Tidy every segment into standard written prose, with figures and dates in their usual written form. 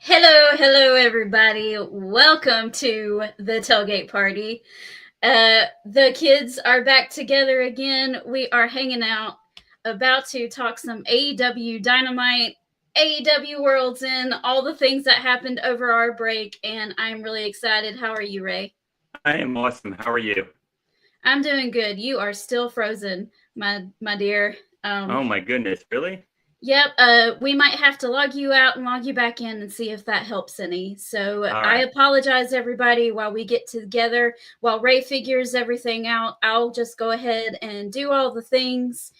Hello, everybody. Welcome to the Tailgate Party. The kids are back together again. We are hanging out, about to talk some AEW Dynamite, AEW Worlds End, all the things that happened over our break, and I'm really excited. How are you, Ray? I am awesome. How are you? I'm doing good. You are still frozen, my dear. Oh my goodness, really? Yep, we might have to log you out and log you back in and see if that helps any. So All I right. apologize, everybody, while we get together, while Ray figures everything out. I'll just go ahead and do all the things.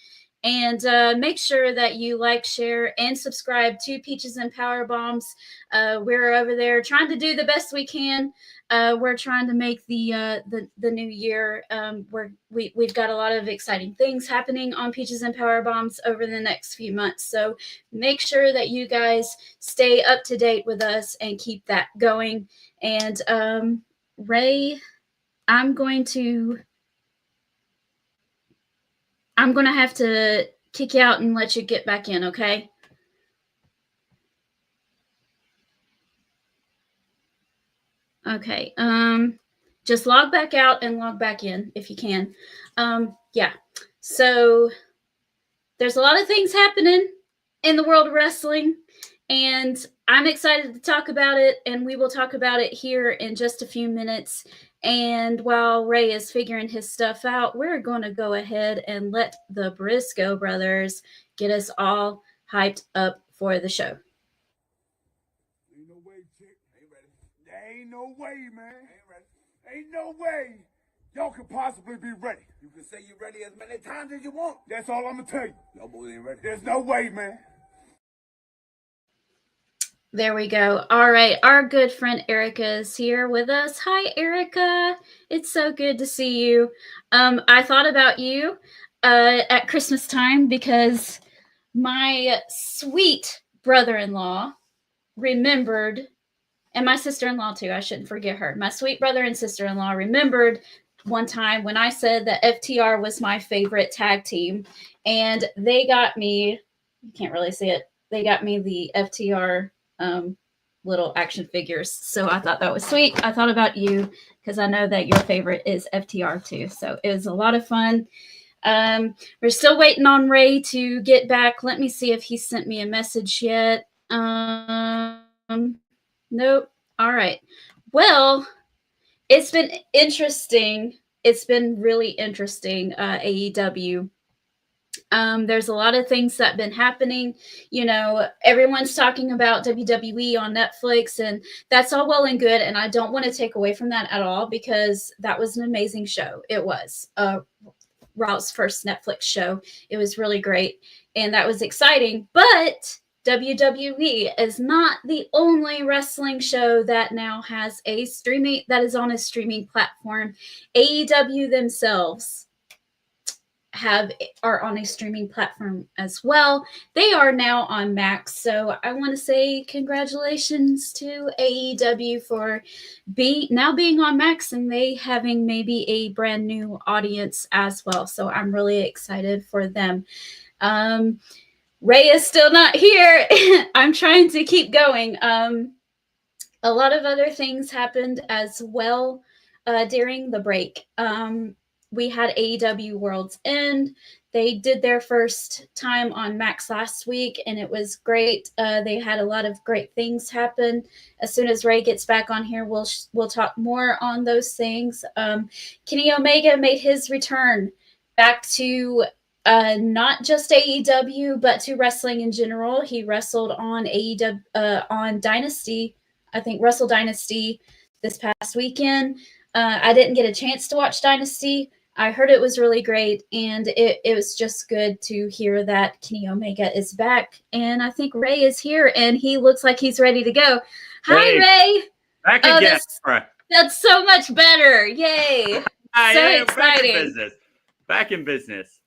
And make sure that you like, share, and subscribe to Peaches and Power Bombs. We're over there trying to do the best we can. We're trying to make the new year. We've got a lot of exciting things happening on Peaches and Power Bombs over the next few months. So make sure that you guys stay up to date with us and keep that going. And Ray, I'm going to have to kick you out and let you get back in, okay? Okay. Just log back out and log back in if you can. Yeah. So there's a lot of things happening in the world of wrestling, and I'm excited to talk about it, and we will talk about it here in just a few minutes. And while Ray is figuring his stuff out, we're going to go ahead and let the Briscoe brothers get us all hyped up for the show. Ain't no way, chick. Ain't ready. There ain't no way, man. Ain't ready. Ain't no way. Y'all could possibly be ready. You can say you're ready as many times as you want. That's all I'm gonna tell you. Y'all boys ain't ready. There's no way, man. There we go. All right. Our good friend Erica is here with us. Hi, Erica. It's so good to see you. I thought about you at Christmas time because my sweet brother-in-law remembered, and my sister-in-law too, I shouldn't forget her. My sweet brother and sister-in-law remembered one time when I said that FTR was my favorite tag team, and they got me, you can't really see it, they got me the FTR little action figures. So I thought that was sweet. I thought about you because I know that your favorite is FTR too. So it was a lot of fun. We're still waiting on Ray to get back. Let me see if he sent me a message yet. Nope. All right. Well, it's been interesting. It's been really interesting, AEW. There's a lot of things that have been happening. You know, everyone's talking about WWE on Netflix, and that's all well and good. And I don't want to take away from that at all because that was an amazing show. It was Raw's first Netflix show. It was really great, and that was exciting. But WWE is not the only wrestling show that now has a streaming that is on a streaming platform. AEW themselves are on a streaming platform as well. They are now on Max, so I want to say congratulations to AEW for being on Max, and they having maybe a brand new audience as well. So I'm really excited for them. Ray is still not here. I'm trying to keep going. A lot of other things happened as well during the break. We had AEW World's End. They did their first time on Max last week, and it was great. They had a lot of great things happen. As soon as Ray gets back on here, we'll talk more on those things. Kenny Omega made his return back to not just AEW, but to wrestling in general. He wrestled on AEW on Dynasty. I think Wrestle Dynasty this past weekend. I didn't get a chance to watch Dynasty. I heard it was really great, and it was just good to hear that Kenny Omega is back. And I think Ray is here, and he looks like he's ready to go. Hi, Hey, Ray. back Oh, again. that's so much better. Yay. So Yeah, exciting. back in business. Back in business.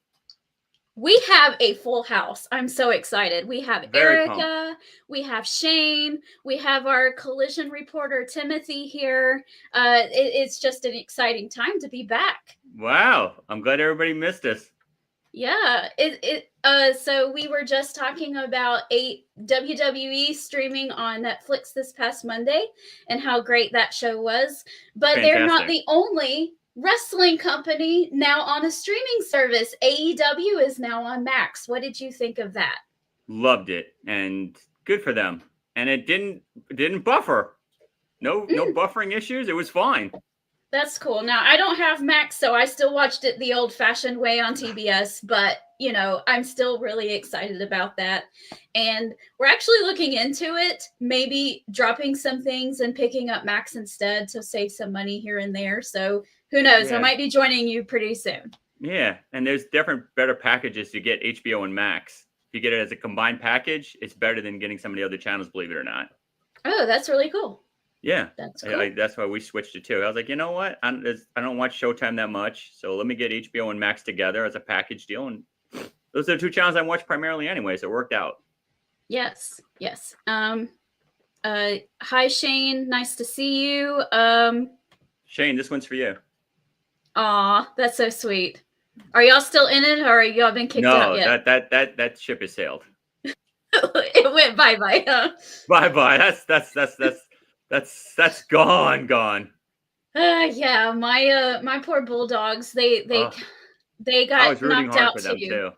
We have a full house. I'm so excited. We have Very Erica, pumped. we have Shane, we have our collision reporter Timothy here. It's just an exciting time to be back. Wow. I'm glad everybody missed us. Yeah, so we were just talking about WWE streaming on Netflix this past Monday and how great that show was, but they're not Fantastic. the only wrestling company now on a streaming service. AEW is now on Max. What did you think of that? Loved it, and good for them. And it didn't buffer. No buffering issues. It was fine. That's cool. Now, I don't have Max, so I still watched it the old-fashioned way on TBS, but, you know, I'm still really excited about that. And we're actually looking into it, maybe dropping some things and picking up Max instead to save some money here and there. So who knows? Yeah. I might be joining you pretty soon. Yeah, and there's different, better packages to get HBO and Max. If you get it as a combined package, it's better than getting some of the other channels, believe it or not. Oh, that's really cool. Yeah, that's cool. That's why we switched it too. I was like, you know what? I don't watch Showtime that much, so let me get HBO and Max together as a package deal. And those are the two channels I watch primarily anyway, so it worked out. Yes. Hi, Shane. Nice to see you. Shane, this one's for you. Aw, that's so sweet. Are y'all still in it, or are y'all been kicked out yet? No, that ship has sailed. It went bye-bye, huh? Bye-bye. That's gone. Yeah, my poor Bulldogs, they got knocked out for them too.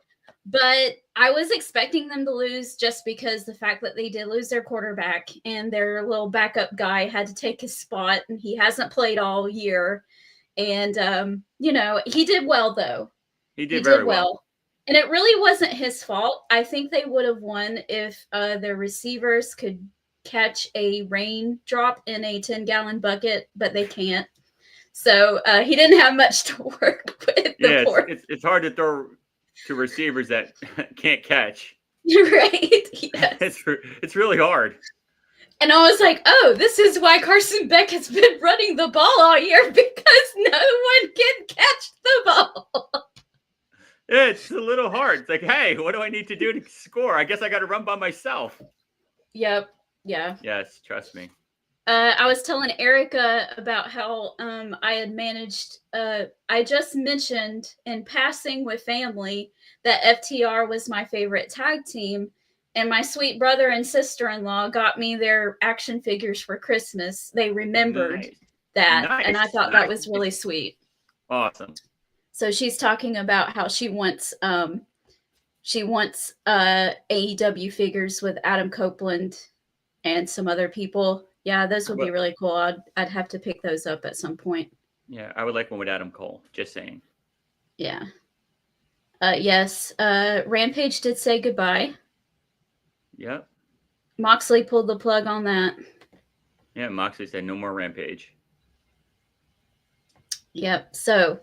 But I was expecting them to lose just because the fact that they did lose their quarterback and their little backup guy had to take his spot, and he hasn't played all year. And you know, he did well though. He did very well. And it really wasn't his fault. I think they would have won if their receivers could catch a raindrop in a 10-gallon bucket, but they can't. So he didn't have much to work with. Yeah, it's hard to throw to receivers that can't catch. Right. Yes. It's really hard. And I was like, oh, this is why Carson Beck has been running the ball all year, because no one can catch the ball. Yeah, it's a little hard. It's like, hey, what do I need to do to score? I guess I got to run by myself. Yep. Yeah. Yes, trust me. I was telling Erica about how I had managed. I just mentioned in passing with family that FTR was my favorite tag team, and my sweet brother and sister-in-law got me their action figures for Christmas. They remembered that, and I thought that was really sweet. Awesome. So she's talking about how she wants AEW figures with Adam Copeland and some other people. Yeah, those would be really cool. I'd have to pick those up at some point. Yeah, I would like one with Adam Cole. Just saying. Yeah. Yes. Rampage did say goodbye. Yep. Moxley pulled the plug on that. Yeah, Moxley said no more Rampage. Yep. So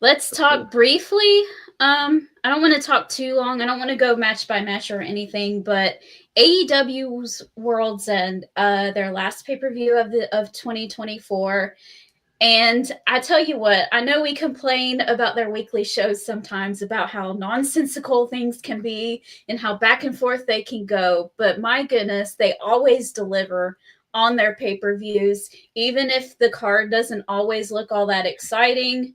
let's talk briefly. I don't want to talk too long. I don't want to go match by match or anything, but AEW's World's End, their last pay-per-view of 2024. And I tell you what, I know we complain about their weekly shows sometimes about how nonsensical things can be and how back and forth they can go. But my goodness, they always deliver on their pay-per-views, even if the card doesn't always look all that exciting.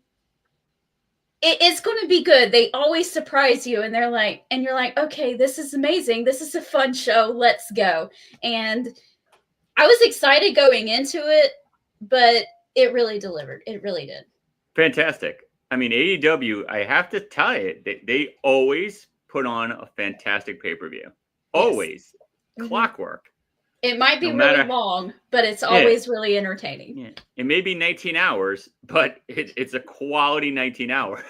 It's going to be good. They always surprise you, and you're like, okay, this is amazing. This is a fun show. Let's go. And I was excited going into it, but it really delivered. It really did. Fantastic. I mean, AEW, I have to tell you, they always put on a fantastic pay-per-view. Always. Yes. Clockwork. It might be really long, but it's always really entertaining. Yeah. It may be 19 hours, but it's a quality 19 hours.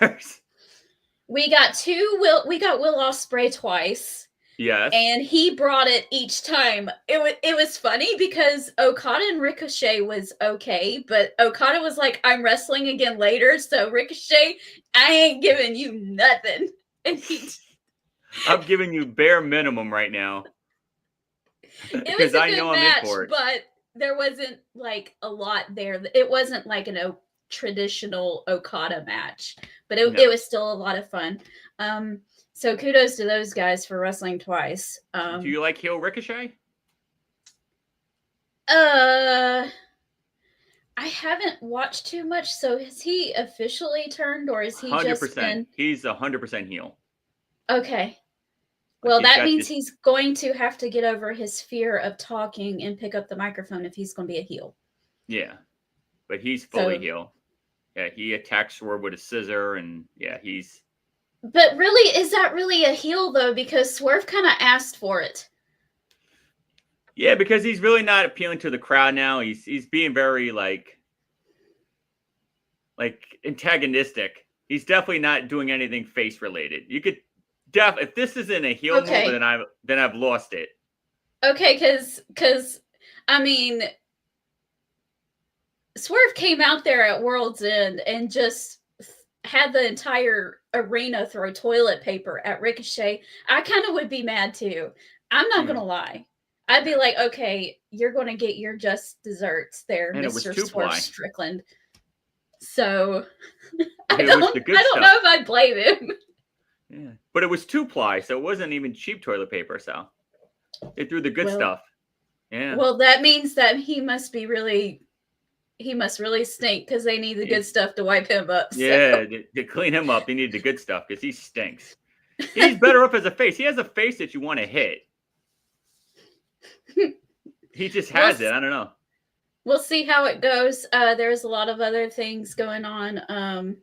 We got Will Ospreay twice. Yes. And he brought it each time. It was funny because Okada and Ricochet was okay, but Okada was like, I'm wrestling again later, so Ricochet, I ain't giving you nothing. And I'm giving you bare minimum right now. It was a good match, but there wasn't like a lot there. It wasn't like a traditional Okada match, but it was still a lot of fun. So kudos to those guys for wrestling twice. Do you like heel Ricochet? I haven't watched too much. So has he officially turned, or is he 100%. just been? He's 100% heel. Okay. Like, Well, he's that got means this- he's going to have to get over his fear of talking and pick up the microphone if he's going to be a heel. Yeah, but he's fully So- heel. Yeah, he attacks Swerve with a scissor, and yeah, he's. But really, is that really a heel though? Because Swerve kind of asked for it. Yeah, because he's really not appealing to the crowd now. He's being very like antagonistic. He's definitely not doing anything face related. You could if this isn't a heel move, then I've lost it. Okay, because I mean, Swerve came out there at World's End and just had the entire arena throw toilet paper at Ricochet. I kind of would be mad too. I'm not gonna lie. I'd be like, okay, you're gonna get your just desserts there, And it was Mr. two-ply. Swerve Strickland. So I It was don't the good know stuff. if I'd blame him. Yeah, but it was 2-ply, so it wasn't even cheap toilet paper. So they threw the good stuff. Yeah. Well, that means that he must really stink because they need the good stuff to wipe him up. So. Yeah, to clean him up, they need the good stuff because he stinks. He's better off as a face. He has a face that you want to hit. He just has it. I don't know. We'll see how it goes. There's a lot of other things going on.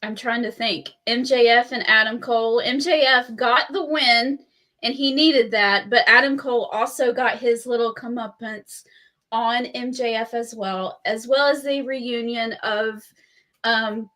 I'm trying to think. MJF and Adam Cole. MJF got the win, and he needed that. But Adam Cole also got his little comeuppance on MJF as well as the reunion of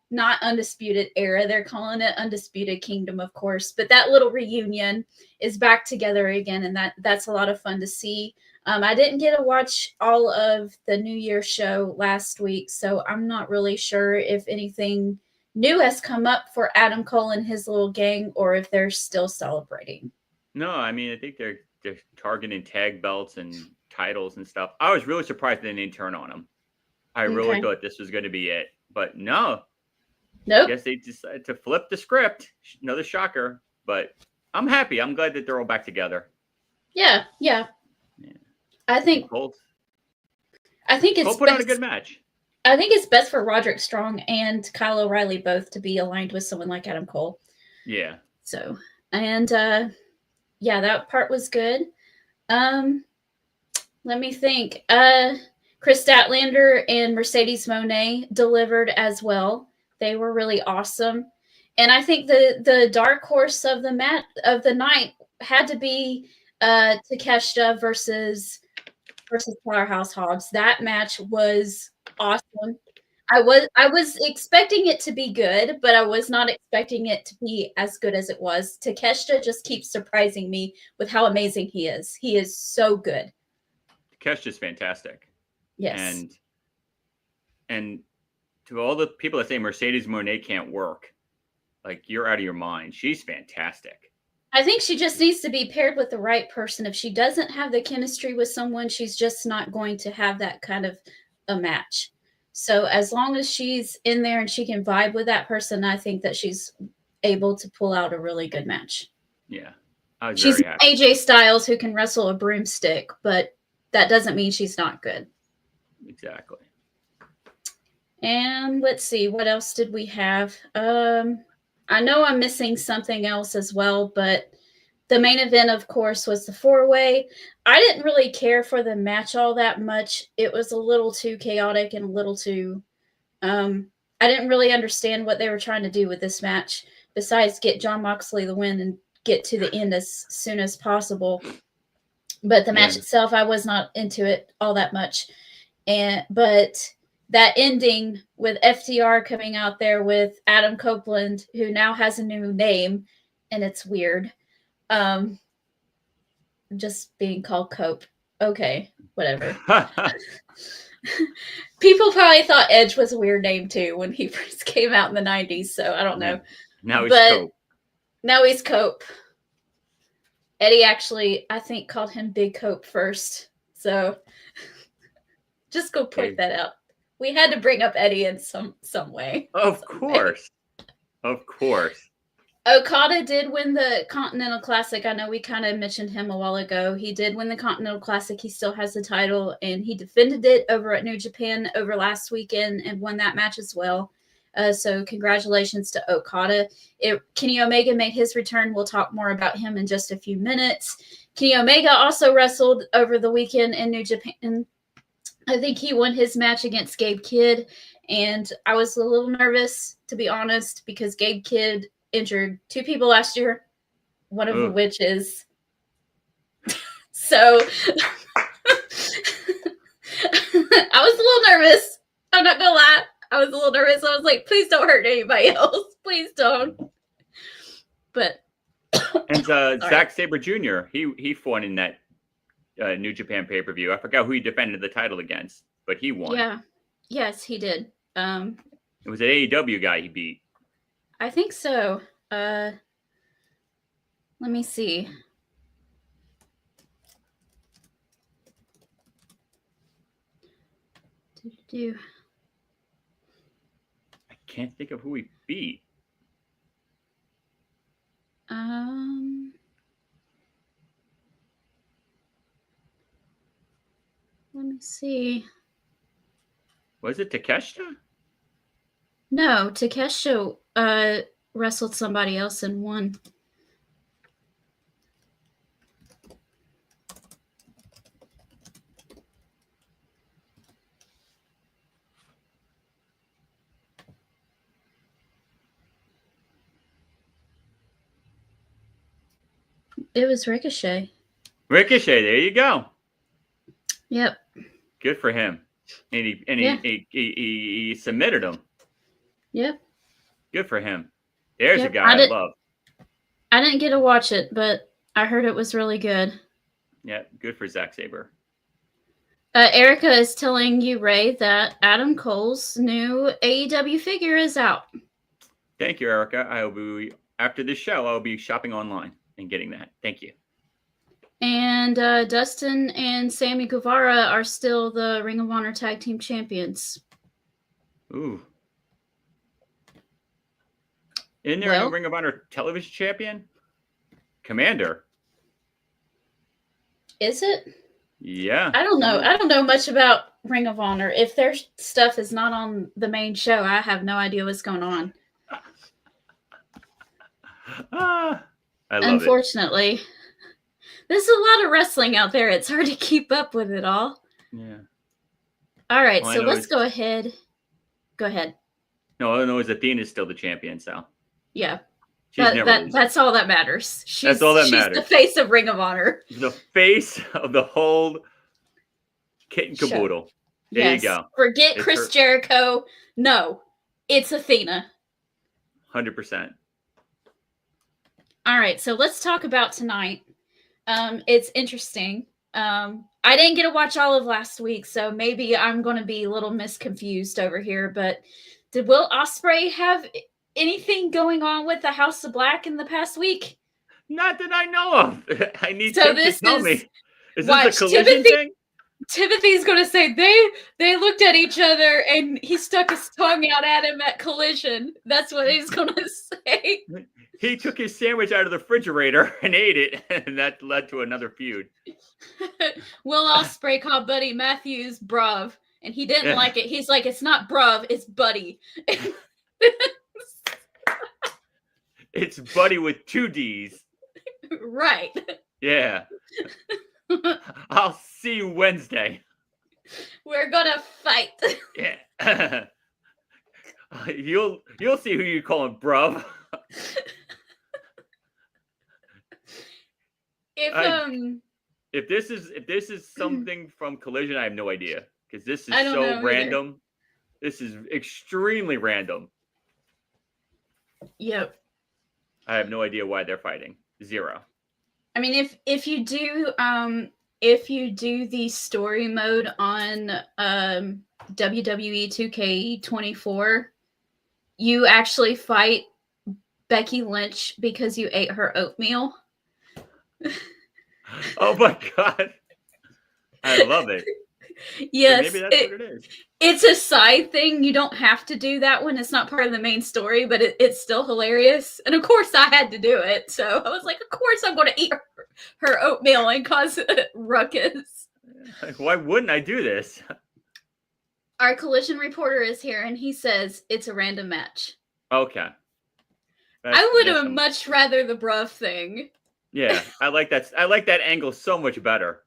not Undisputed Era. They're calling it Undisputed Kingdom, of course. But that little reunion is back together again, and that's a lot of fun to see. I didn't get to watch all of the New Year show last week, so I'm not really sure if anything new has come up for Adam Cole and his little gang, or if they're still celebrating. No, I mean, I think they're targeting tag belts and titles and stuff. I was really surprised they didn't turn on him. I really thought this was going to be it, but no. Nope. I guess they decided to flip the script. Another shocker, but I'm happy. I'm glad that they're all back together. Yeah. I think Cole it's put on a good match. I think it's best for Roderick Strong and Kyle O'Reilly both to be aligned with someone like Adam Cole. Yeah. So, and yeah, that part was good. Let me think. Chris Statlander and Mercedes Moné delivered as well. They were really awesome. And I think the dark horse of the night had to be Takeshita versus Powerhouse Hobbs. That match was awesome. I was expecting it to be good, but I was not expecting it to be as good as it was. Takeshita just keeps surprising me with how amazing he is. He is so good. Takeshita's fantastic. Yes. And to all the people that say Mercedes Moné can't work, like, you're out of your mind. She's fantastic. I think she just needs to be paired with the right person. If she doesn't have the chemistry with someone, she's just not going to have that kind of a match. So as long as she's in there and she can vibe with that person, I think that she's able to pull out a really good match. Yeah. I was she's very happy. AJ Styles who can wrestle a broomstick, but that doesn't mean she's not good. Exactly. And let's see, what else did we have? I know I'm missing something else as well, but the main event, of course, was the 4-way. I didn't really care for the match all that much. It was a little too chaotic and a little too... I didn't really understand what they were trying to do with this match, besides get Jon Moxley the win and get to the end as soon as possible. But the match itself, I was not into it all that much. But that ending with FTR coming out there with Adam Copeland, who now has a new name, and it's weird. Just being called Cope. Okay, whatever. People probably thought Edge was a weird name too when he first came out in the 90s, so I don't know. Now he's Cope. Now he's Cope. Eddie actually, I think, called him Big Cope first. So just go point that out. We had to bring up Eddie in some way. Of course. Of course. Okada did win the Continental Classic. I know we kind of mentioned him a while ago. He did win the Continental Classic. He still has the title, and he defended it over at New Japan over last weekend and won that match as well. So congratulations to Okada. Kenny Omega made his return. We'll talk more about him in just a few minutes. Kenny Omega also wrestled over the weekend in New Japan. I think he won his match against Gabe Kidd, and I was a little nervous, to be honest, because Gabe Kidd injured 2 people last year, one of which is so I was a little nervous. I'm not gonna lie. I was a little nervous. I was like, please don't hurt anybody else. Please don't. But and Zack Sabre Jr. He fought in that New Japan pay-per-view. I forgot who he defended the title against, but he won. Yeah. Yes, he did. It was an AEW guy he beat. I think so. Let me see. I can't think of who he beat. Let me see. Was it Takeshita? No, Takeshita wrestled somebody else and won. It was Ricochet. Ricochet, there you go. Yep. Good for him. And he submitted him. Yep. Good for him. There's a guy I love. I didn't get to watch it, but I heard it was really good. Yeah, good for Zack Sabre. Erica is telling you, Ray, that Adam Cole's new AEW figure is out. Thank you, Erica. After this show, I'll be shopping online and getting that. Thank you. And Dustin and Sammy Guevara are still the Ring of Honor Tag Team Champions. Ooh. Isn't there a Ring of Honor Television Champion? Commander. Is it? Yeah. I don't know. I don't know much about Ring of Honor. If their stuff is not on the main show, I have no idea what's going on. I love Unfortunately. There's a lot of wrestling out there. It's hard to keep up with it all. Yeah. All right, so let's go ahead. Go ahead. No, all I know is Athena's still the champion, so. Yeah. That's all that matters. That's all that matters. She's the face of Ring of Honor. The face of the whole kit and caboodle. There you go. Forget Chris Jericho. No, it's Athena. 100%. All right, so let's talk about tonight. It's interesting. I didn't get to watch all of last week, so maybe I'm going to be a little misconfused over here. But did Will Ospreay have anything going on with the House of Black in the past week? Not that I know of. I need Tim to tell me. Is this a collision thing? Timothy's going to say they looked at each other and he stuck his tongue out at him at Collision. That's what he's going to say. He took his sandwich out of the refrigerator and ate it, and that led to another feud. Will Ospreay called Buddy Matthews bruv, and he didn't like it. He's like, it's not bruv, it's Buddy. It's Buddy with 2 D's. Right. Yeah. I'll see you Wednesday. We're gonna fight. Yeah. You'll see who you call him, bruv. If this is something from Collision, I have no idea, because this is so random. Either. This is extremely random. Yep. I have no idea why they're fighting. 0. I mean, if you do the story mode on WWE 2K24, you actually fight Becky Lynch because you ate her oatmeal. Oh my God. I love it. Yes, maybe that's what it is. it's a side thing. You don't have to do that one. It's not part of the main story, but it's still hilarious. And of course, I had to do it. So I was like, of course, I'm going to eat her oatmeal and cause a ruckus. Like, why wouldn't I do this? Our collision reporter is here, and he says it's a random match. Okay. I would have much rather the bruv thing. Yeah, I like that. I like that angle so much better.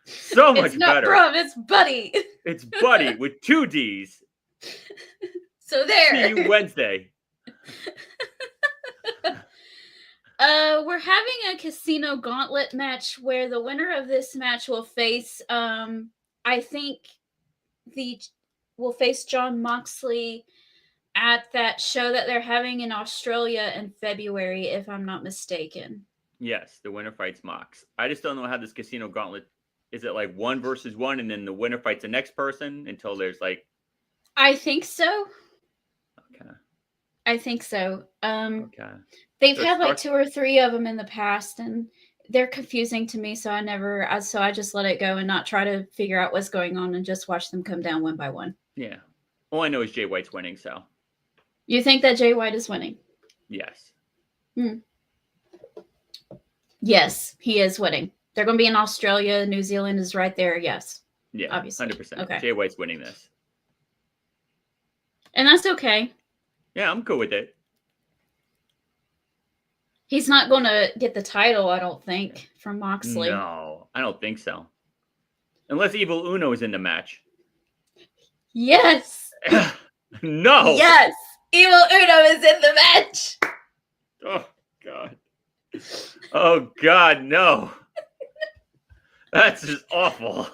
So much it's not better. Bruv, it's Buddy. It's Buddy with 2 D's. So there. See you Wednesday. We're having a casino gauntlet match where the winner of this match will face, I think, will face Jon Moxley at that show that they're having in Australia in February, if I'm not mistaken. Yes, the winner fights Mox. I just don't know how this casino gauntlet is. It like 1 versus 1, and then the winner fights the next person until there's like. I think so. Okay. I think so. Okay. They've had like 2 or 3 of them in the past, and they're confusing to me. So I just let it go and not try to figure out what's going on and just watch them come down one by one. Yeah. All I know is Jay White's winning. So. You think that Jay White is winning? Yes. Yes, he is winning. They're going to be in Australia. New Zealand is right there. Yes. Yeah. Obviously. 100%. Okay. Jay White's winning this. And that's okay. Yeah, I'm cool with it. He's not going to get the title, I don't think, from Moxley. No, I don't think so. Unless Evil Uno is in the match. Yes. No. Yes. Evil Uno is in the match. Oh, God. Oh, God, no. That's just awful.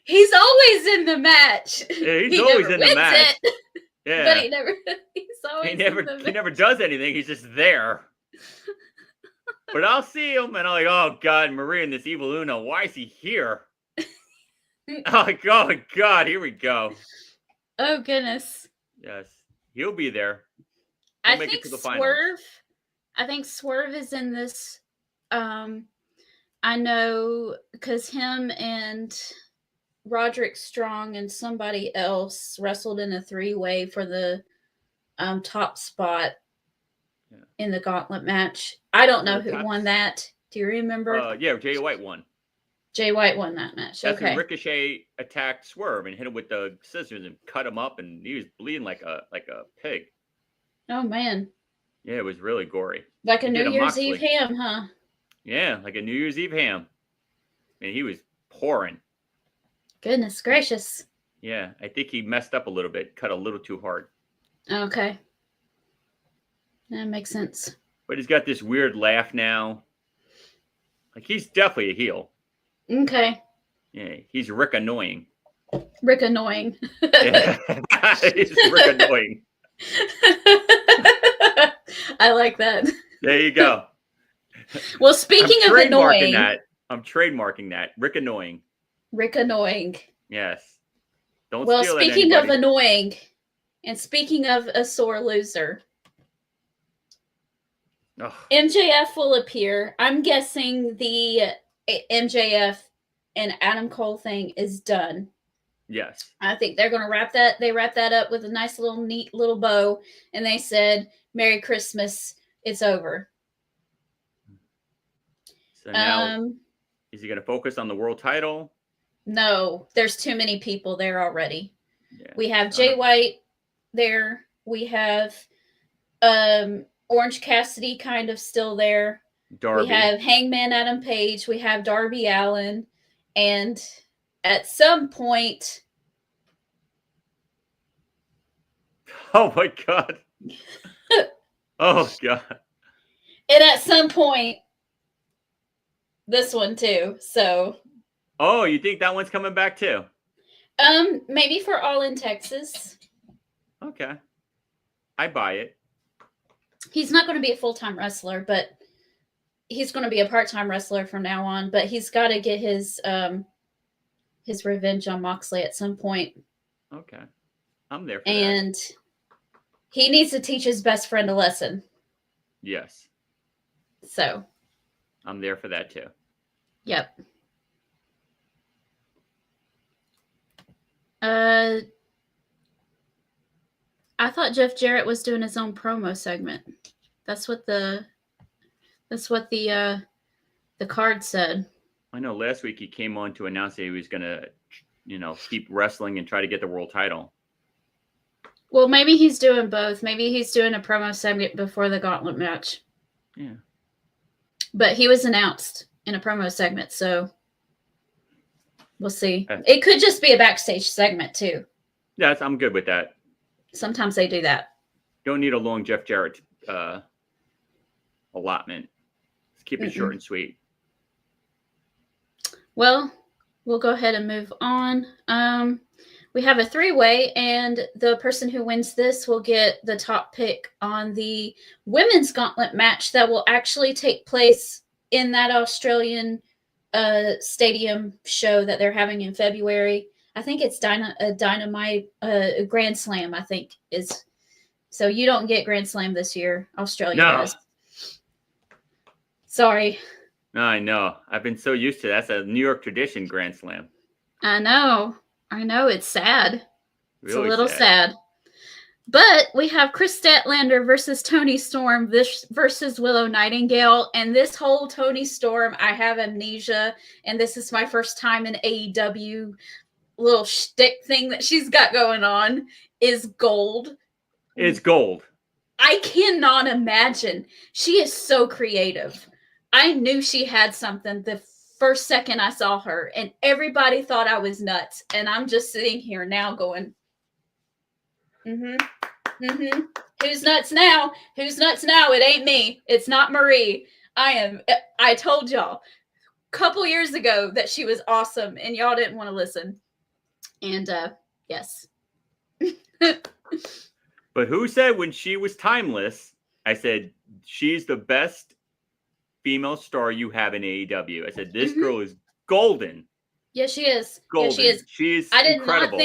He's always in the match. Yeah, he's always in the match. Yeah. But he's always in the match. He never does anything. He's just there. But I'll see him, and I'm like, oh, God, Maria and this Evil Uno, why is he here? Oh, God, here we go. Oh, goodness. Yes, he'll be there. I think Swerve is in this. I know because him and Roderick Strong and somebody else wrestled in a 3-way for the top spot in the gauntlet match. I don't know who won that. Do you remember? Yeah, Jay White won. Jay White won that match. That's okay. when Ricochet attacked Swerve and hit him with the scissors and cut him up, and he was bleeding like a pig. Oh man. Yeah, it was really gory. Like a New Year's Eve ham, huh? Yeah, like a New Year's Eve ham. And he was pouring. Goodness gracious. Yeah, I think he messed up a little bit, cut a little too hard. Okay. That makes sense. But he's got this weird laugh now. Like, he's definitely a heel. Okay. Yeah, he's Rick Annoying. Rick Annoying. Yeah, he's Rick Annoying. I like that. There you go. Well, speaking of annoying. I'm trademarking that. Rick Annoying. Rick Annoying. Yes. Don't well, steal speaking that, of annoying, and speaking of a sore loser, MJF will appear. I'm guessing the MJF and Adam Cole thing is done. Yes. I think they're going to wrap that up with a nice little neat little bow, and they said, Merry Christmas, it's over. So now, is he going to focus on the world title? No, there's too many people there already. Yeah. We have Jay White there. We have Orange Cassidy kind of still there. Darby. We have Hangman Adam Page. We have Darby Allin. And at some point... Oh, my God. Oh, God. And at some point, this one, too. So... Oh, you think that one's coming back, too? Maybe for All in Texas. Okay. I buy it. He's not going to be a full-time wrestler, but he's going to be a part-time wrestler from now on. But he's got to get his revenge on Moxley at some point. Okay. I'm there for and he needs to teach his best friend a lesson. Yes. So. I'm there for that, too. Yep. I thought Jeff Jarrett was doing his own promo segment. That's what the card said. I know last week he came on to announce that he was going to, keep wrestling and try to get the world title. Well, maybe he's doing both. Maybe he's doing a promo segment before the gauntlet match. Yeah. But he was announced in a promo segment, so we'll see. It could just be a backstage segment, too. Yes, I'm good with that. Sometimes they do that. Don't need a long Jeff Jarrett allotment. Let's keep it short and sweet. Well, we'll go ahead and move on. We have a 3-way, and the person who wins this will get the top pick on the women's gauntlet match that will actually take place in that Australian stadium show that they're having in February. I think it's Dynamite Grand Slam, I think is. So you don't get Grand Slam this year. Australia does. Sorry. I know. I've been so used to that. That's a New York tradition, Grand Slam. I know. It's sad. It's Really a little sad. But we have Chris Statlander versus Toni Storm versus Willow Nightingale. And this whole Toni Storm, I have amnesia. And this is my first time in AEW. Little shtick thing that she's got going on is gold. It's gold. I cannot imagine. She is so creative. I knew she had something the first second I saw her, and everybody thought I was nuts. And I'm just sitting here now going, Who's nuts now? Who's nuts now? It ain't me. It's not Marie. I told y'all a couple years ago that she was awesome, and y'all didn't want to listen. And yes. But who said when she was timeless, I said, she's the best female star you have in AEW. I said, this girl is golden. Yes, she is. Golden. Yeah, she is. She's incredible.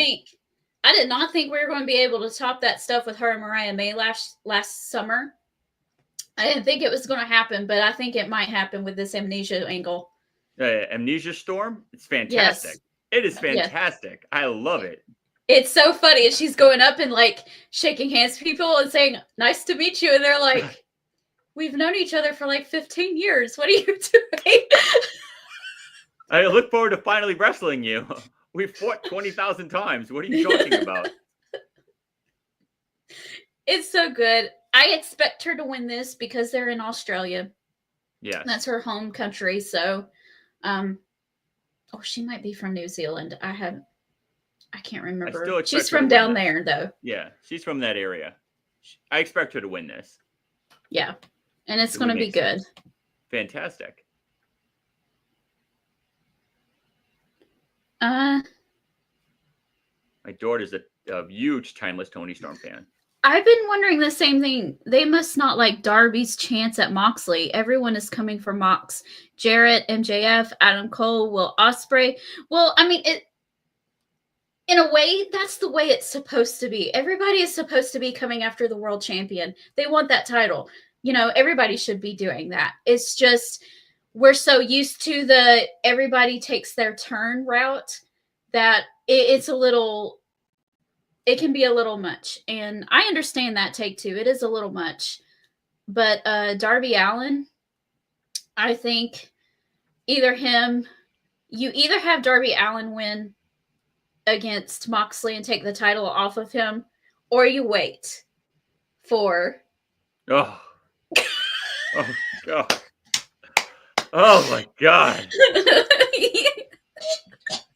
I did not think we were going to be able to top that stuff with her and Mariah May last summer. I didn't think it was going to happen, but I think it might happen with this amnesia angle. Amnesia Storm? It's fantastic. Yes. It is fantastic. I love it. It's so funny. And she's going up and like shaking hands with people and saying, nice to meet you. And they're like, we've known each other for like 15 years. What are you doing? I look forward to finally wrestling you. We've fought 20,000 times. What are you talking about? It's so good. I expect her to win this because they're in Australia. Yeah. That's her home country. So, she might be from New Zealand. I can't remember. She's from down there, though. Yeah, she's from that area. I expect her to win this. Yeah, and it's going to be good. Sense. Fantastic. My daughter's a huge Timeless Toni Storm fan. I've been wondering the same thing. They must not like Darby's chance at Moxley. Everyone is coming for Mox. Jarrett, MJF, Adam Cole, Will Ospreay. Well, I mean, in a way, that's the way it's supposed to be. Everybody is supposed to be coming after the world champion. They want that title. Everybody should be doing that. It's just we're so used to the everybody takes their turn route that it can be a little much. And I understand that take two. It is a little much. But Darby Allin, I think you either have Darby Allin win against Moxley and take the title off of him, or you wait for God. Oh my God.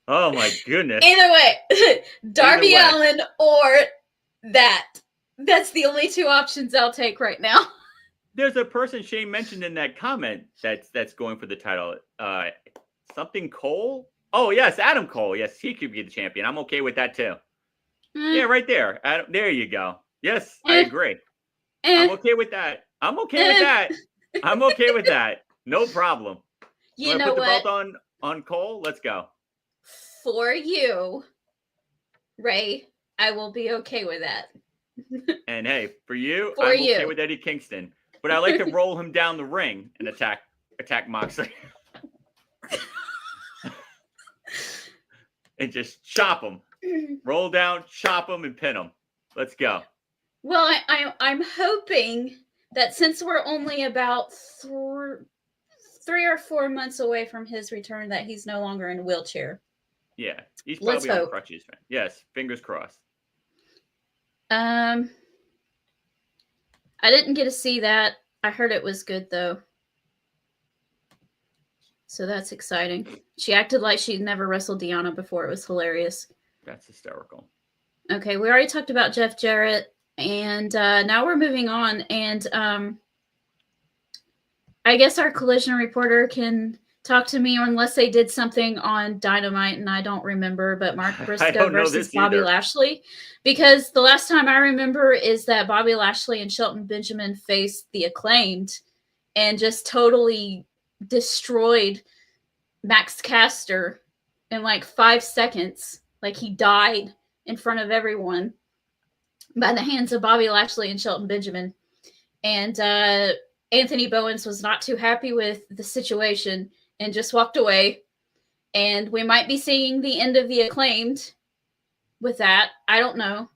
Oh my goodness. Either way, Darby Allin or that. That's the only two options I'll take right now. There's a person Shane mentioned in that comment that's going for the title. Something Cole? Oh, yes, Adam Cole. Yes, he could be the champion. I'm okay with that too. Yeah, right there. Adam, there you go. Yes, I agree. I'm okay with that. I'm okay with that. No problem. You know put what? the belt on Cole? Let's go. For you, Ray, I will be okay with that. And hey, for you, I'm okay with Eddie Kingston. But I like to roll him down the ring and attack Moxley. And just chop him. Roll down, chop them, and pin them. Let's go. Well, I'm hoping that since we're only about 3 or 4 months away from his return, that he's no longer in a wheelchair. Yeah, he's Let's probably on hope. crutches. Yes, fingers crossed. I didn't get to see that. I heard it was good though. So that's exciting. She acted like she'd never wrestled Deanna before. It was hilarious. That's hysterical. Okay, we already talked about Jeff Jarrett, and now we're moving on. And I guess our collision reporter can talk to me, unless they did something on Dynamite, and I don't remember, but Mark Briscoe versus Bobby Lashley. Because the last time I remember is that Bobby Lashley and Shelton Benjamin faced the Acclaimed and just totally destroyed Max Caster in like 5 seconds. Like he died in front of everyone by the hands of Bobby Lashley and Shelton Benjamin. And Anthony Bowens was not too happy with the situation and just walked away. And we might be seeing the end of the Acclaimed with that. I don't know.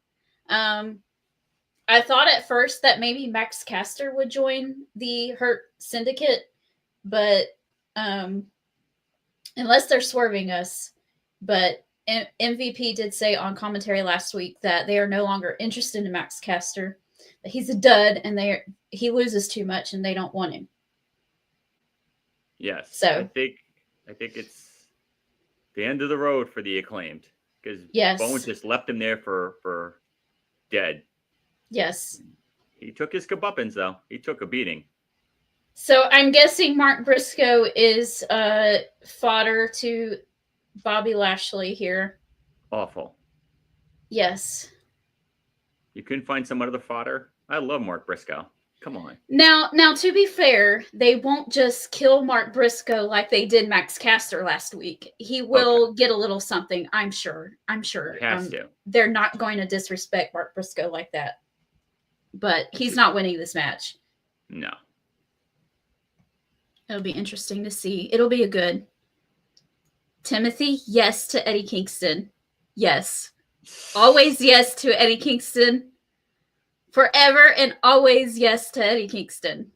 I thought at first that maybe Max Caster would join the Hurt Syndicate, but unless they're swerving us. But MVP did say on commentary last week that they are no longer interested in Max Caster, that he's a dud and he loses too much and they don't want him. Yes. So I think it's the end of the road for the Acclaimed, because Bowens just left him there for dead. Yes. He took his kabuppins, though. He took a beating. So I'm guessing Mark Briscoe is fodder to Bobby Lashley here. Awful. Yes. You couldn't find some other fodder? I love Mark Briscoe. Come on. Now, to be fair, they won't just kill Mark Briscoe like they did Max Caster last week. He will get a little something, I'm sure. He has to. They're not going to disrespect Mark Briscoe like that. But he's not winning this match. No. It'll be interesting to see. It'll be a good. Timothy, yes to Eddie Kingston. Yes. Always yes to Eddie Kingston. Forever and always yes to Eddie Kingston.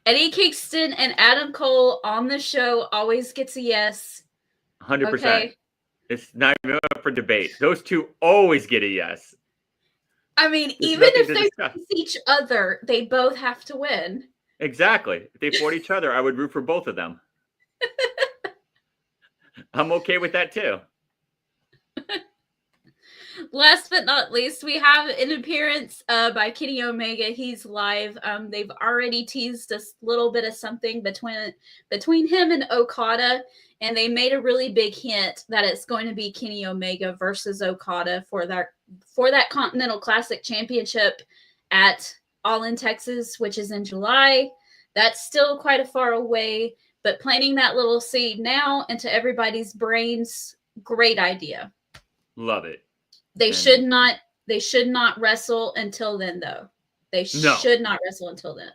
Eddie Kingston and Adam Cole on the show always gets a yes. 100%. Okay? It's not even up for debate. Those two always get a yes. I mean, even if they face each other, they both have to win. Exactly. If they fought each other, I would root for both of them. I'm okay with that too. Last but not least, we have an appearance by Kenny Omega. He's live. They've already teased a little bit of something between him and Okada, and they made a really big hint that it's going to be Kenny Omega versus Okada for that Continental Classic Championship at All in Texas, which is in July. That's still quite a far away, but planting that little seed now into everybody's brains, great idea. Love it. They should not wrestle until then, though. They should not wrestle until then.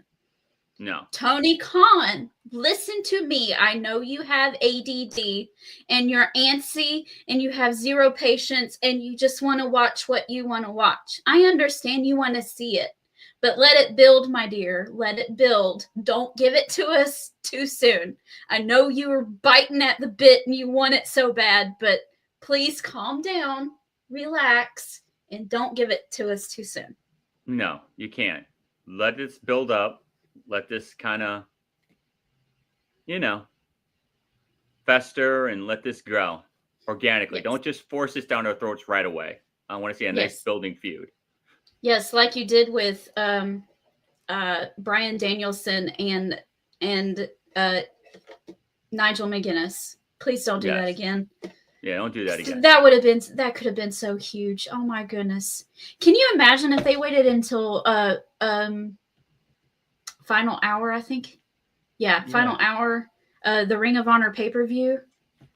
No. Tony Khan, listen to me. I know you have ADD and you're antsy and you have zero patience and you just want to watch what you want to watch. I understand you want to see it, but let it build, my dear. Let it build. Don't give it to us too soon. I know you were biting at the bit and you want it so bad, but please calm down. Relax, and don't give it to us too soon. No, you can't. Let this build up. Let this kind of, fester and let this grow organically. Yes. Don't just force this down our throats right away. I want to see a nice building feud. Yes, like you did with Bryan Danielson and Nigel McGuinness. Please don't do that again. Yeah, don't do that again. That could have been so huge. Oh my goodness. Can you imagine if they waited until Final Hour, I think? Yeah, Final Hour, the Ring of Honor pay-per-view.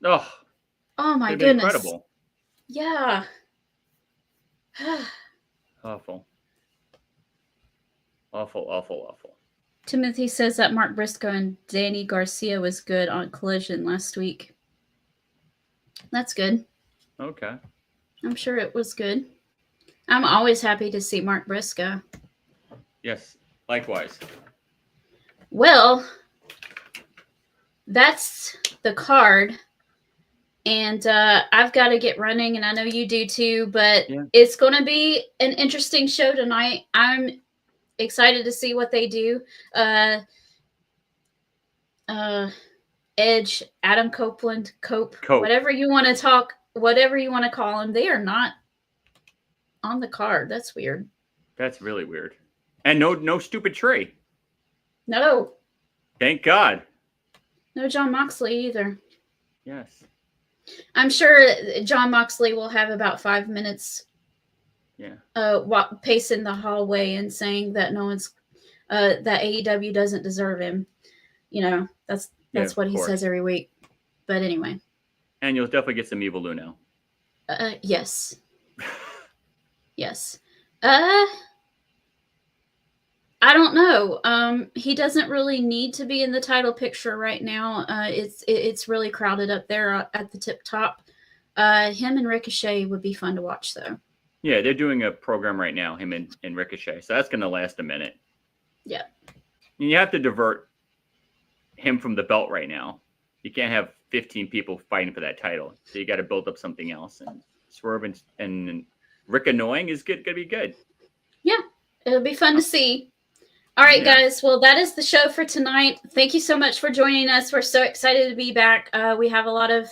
Oh my goodness. Incredible. Yeah. Awful. Awful. Timothy says that Mark Briscoe and Danny Garcia was good on Collision last week. That's good. Okay. I'm sure it was good. I'm always happy to see Mark Briscoe. Yes, likewise. Well, that's the card. And I've got to get running, and I know you do too, but it's going to be an interesting show tonight. I'm excited to see what they do. Edge, Adam Copeland, Cope, whatever you want to call them, they are not on the card. That's weird. That's really weird. And no stupid Trey. No. Thank God. No Jon Moxley either. Yes. I'm sure Jon Moxley will have about 5 minutes. Yeah. Pacing the hallway and saying that no one's that AEW doesn't deserve him. You know, that's what he says every week. But anyway. And you'll definitely get some Evil Luno. Yes. Yes. I don't know. He doesn't really need to be in the title picture right now. It's really crowded up there at the tip top. Him and Ricochet would be fun to watch, though. Yeah, they're doing a program right now, him and Ricochet. So that's going to last a minute. Yeah. And you have to divert him from the belt right now. You can't have 15 people fighting for that title. So you got to build up something else. And Swerve and Rick Annoying is going to be good. Yeah, it'll be fun to see. All right, guys. Well, that is the show for tonight. Thank you so much for joining us. We're so excited to be back. We have a lot of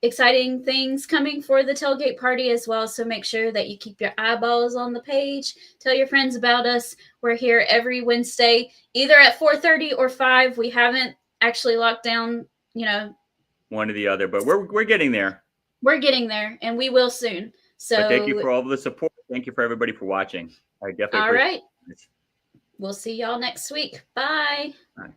exciting things coming for the Tailgate Party as well. So make sure that you keep your eyeballs on the page. Tell your friends about us. We're here every Wednesday, either at 4:30 or 5. We haven't actually locked down, one or the other, but we're getting there. We're getting there, and we will soon. So but thank you for all of the support. Thank you for everybody for watching. I definitely appreciate it. We'll see y'all next week. Bye. Bye.